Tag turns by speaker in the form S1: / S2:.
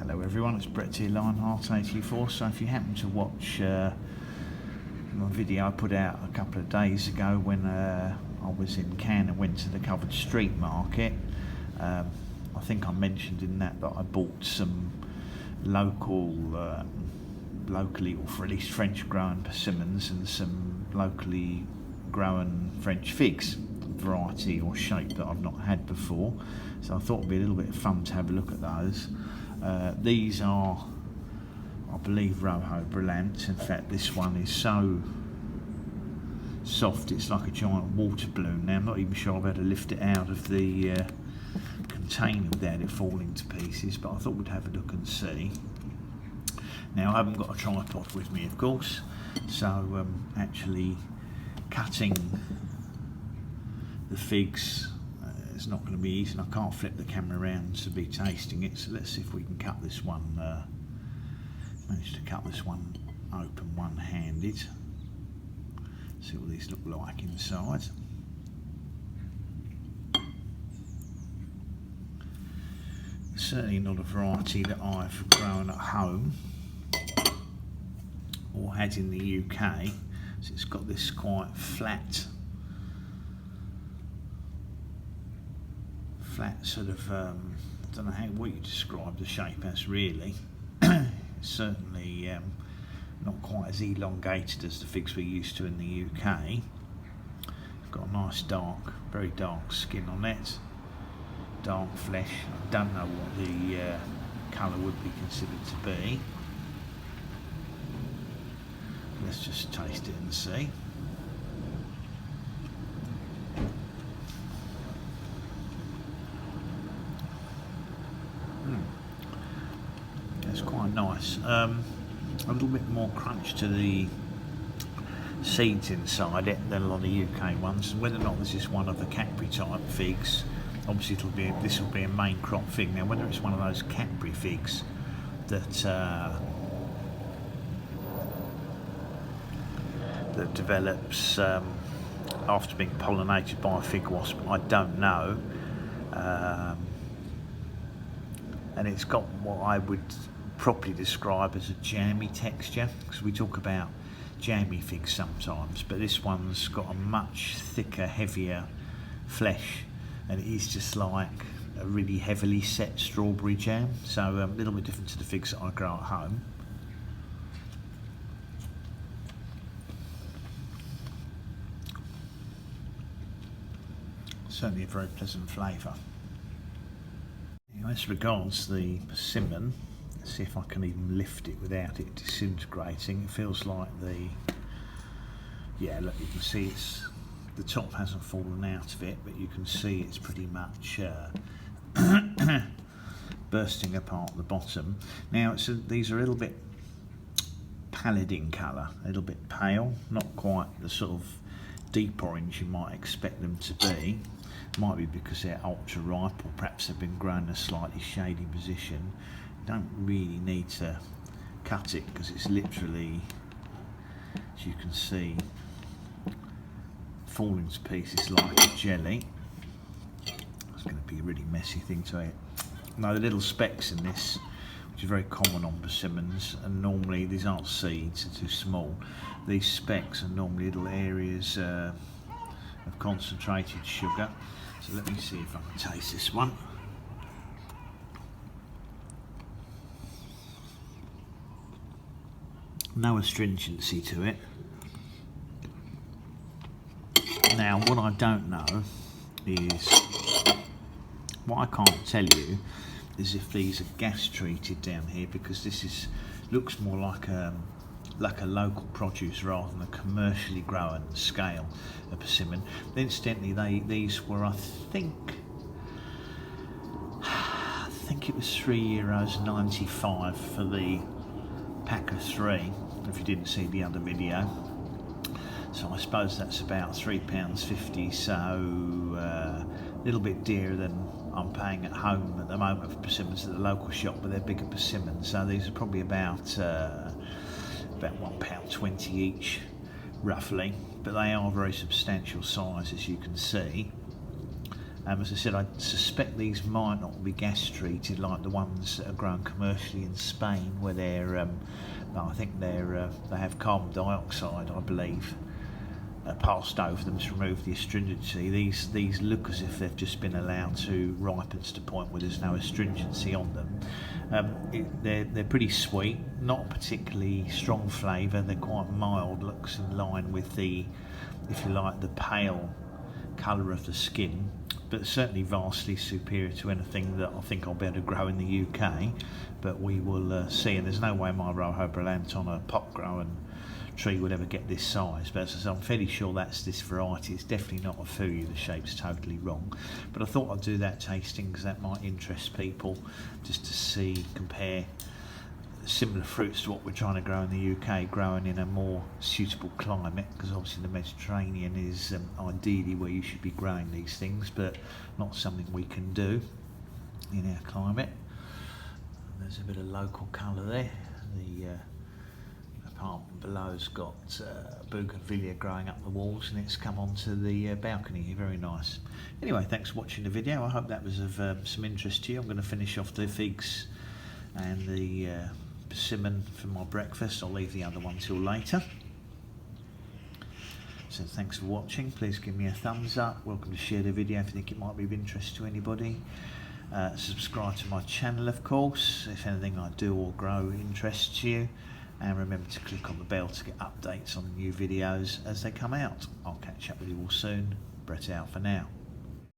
S1: Hello everyone, it's Brett here, Lionheart84. So if you happen to watch my video I put out a couple of days ago when I was in Cannes and went to the covered street market, I think I mentioned in that I bought some locally or at least French grown persimmons and some locally grown French figs, variety or shape that I've not had before. So I thought it'd be a little bit of fun to have a look at those. These are, I believe, Rojo Brillant. In fact, this one is so soft it's like a giant water balloon. Now I'm not even sure I've had to lift it out of the container without it falling to pieces, but I thought we'd have a look and see. Now I haven't got a tripod with me, of course, so actually cutting the figs it's not going to be easy, and I can't flip the camera around to be tasting it. So let's see if we can cut this one. Manage to cut this one open one-handed. See what these look like inside. Certainly not a variety that I've grown at home or had in the UK. So it's got this quite flat sort of, I don't know what you describe the shape as really. Certainly not quite as elongated as the figs we're used to in the UK. It's got a nice very dark skin on it, dark flesh. I don't know what the colour would be considered to be. Let's just taste it and see. It's quite nice. A little bit more crunch to the seeds inside it than a lot of UK ones. Whether or not this is one of the Capri type figs, obviously this will be a main crop fig. Now whether it's one of those Capri figs that that develops after being pollinated by a fig wasp, I don't know. And it's got what I would properly describe as a jammy texture, because we talk about jammy figs sometimes, but this one's got a much thicker, heavier flesh, and it is just like a really heavily set strawberry jam. So a little bit different to the figs that I grow at home. Certainly a very pleasant flavour. As regards the persimmon, let's see if I can even lift it without it disintegrating. It feels like yeah, look, you can see the top hasn't fallen out of it, but you can see it's pretty much bursting apart the bottom. Now these are a little bit pallid in colour, a little bit pale, not quite the sort of deep orange you might expect them to be. Might be because they're ultra ripe, or perhaps they've been grown in a slightly shady position. You don't really need to cut it because it's literally, as you can see, falling to pieces like a jelly. It's going to be a really messy thing to eat. Now the little specks in this, which is very common on persimmons, and normally these aren't seeds, they're too small. These specks are normally little areas of concentrated sugar. So let me see if I can taste this one. No astringency to it. Now what I don't know is, what I can't tell you is if these are gas treated down here, because this looks more like a local produce rather than a commercially grown scale of persimmon. Incidentally, these were, I think it was €3.95 for the pack of 3, if you didn't see the other video. So I suppose that's about £3.50, so a little bit dearer than I'm paying at home at the moment for persimmons at the local shop, but they're bigger persimmons. So these are probably about £1.20 each, roughly, but they are very substantial size, as you can see. As I said, I suspect these might not be gas treated like the ones that are grown commercially in Spain, where they're, I think they have carbon dioxide, I believe, passed over them to remove the astringency. These look as if they've just been allowed to ripen to the point where there's no astringency on them. They're pretty sweet, not particularly strong flavour. They're quite mild, looks in line with the, if you like, the pale colour of the skin, but certainly vastly superior to anything that I think I'll be able to grow in the UK. But we will see, and there's no way my Rojo Brillant on a pot growing tree would ever get this size, but as I say, I'm fairly sure that's this variety. It's definitely not a Fuyu, the shape's totally wrong, but I thought I'd do that tasting because that might interest people, just to see, compare similar fruits to what we're trying to grow in the UK, growing in a more suitable climate, because obviously the Mediterranean is ideally where you should be growing these things, but not something we can do in our climate. There's a bit of local colour there. The apartment below's got bougainvillea growing up the walls, and it's come onto the balcony here. Very nice. Anyway, thanks for watching the video. I hope that was of some interest to you. I'm going to finish off the figs and the persimmon for my breakfast. I'll leave the other one till later. So thanks for watching. Please give me a thumbs up. Welcome to share the video if you think it might be of interest to anybody. Subscribe to my channel, of course, if anything I do or grow interests you, and remember to click on the bell to get updates on new videos as they come out. I'll catch up with you all soon. Brett out for now.